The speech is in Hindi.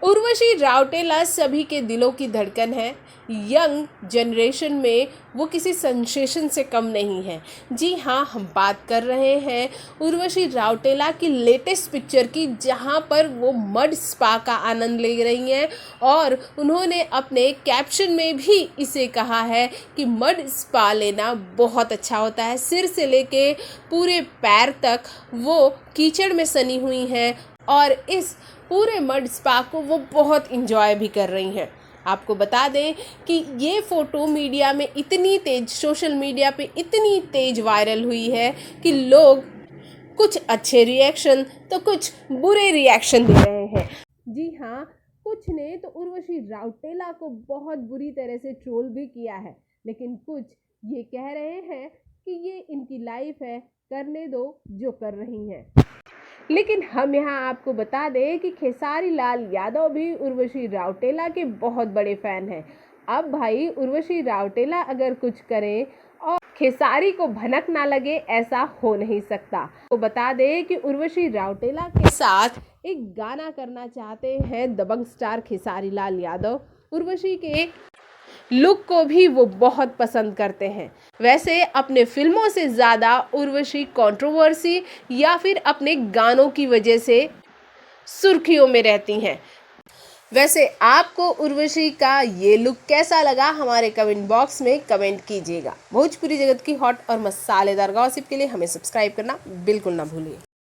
उर्वशी राउटेला सभी के दिलों की धड़कन है। यंग जनरेशन में वो किसी सेंसेशन से कम नहीं है। जी हाँ, हम बात कर रहे हैं उर्वशी राउटेला की लेटेस्ट पिक्चर की, जहाँ पर वो मड स्पा का आनंद ले रही हैं और उन्होंने अपने कैप्शन में भी इसे कहा है कि मड स्पा लेना बहुत अच्छा होता है। सिर से लेके पूरे पैर तक वो कीचड़ में सनी हुई हैं और इस पूरे मड स्पा को वो बहुत इंजॉय भी कर रही हैं। आपको बता दें कि ये फ़ोटो मीडिया में इतनी तेज़, सोशल मीडिया पे इतनी तेज़ वायरल हुई है कि लोग कुछ अच्छे रिएक्शन तो कुछ बुरे रिएक्शन दे रहे हैं। जी हाँ, कुछ ने तो उर्वशी राउटेला को बहुत बुरी तरह से ट्रोल भी किया है, लेकिन कुछ ये कह रहे हैं कि ये इनकी लाइफ है, करने दो जो कर रही हैं। लेकिन हम यहाँ आपको बता दें कि खेसारी लाल यादव भी उर्वशी राउटेला के बहुत बड़े फ़ैन हैं। अब भाई उर्वशी राउटेला अगर कुछ करें और खेसारी को भनक ना लगे, ऐसा हो नहीं सकता। तो बता दें कि उर्वशी राउटेला के साथ एक गाना करना चाहते हैं दबंग स्टार खेसारी लाल यादव। उर्वशी के लुक को भी वो बहुत पसंद करते हैं। वैसे अपने फिल्मों से ज़्यादा उर्वशी कंट्रोवर्सी या फिर अपने गानों की वजह से सुर्खियों में रहती हैं। वैसे आपको उर्वशी का ये लुक कैसा लगा, हमारे कमेंट बॉक्स में कमेंट कीजिएगा। भोजपुरी जगत की हॉट और मसालेदार गॉसिप के लिए हमें सब्सक्राइब करना बिल्कुल ना भूलिए।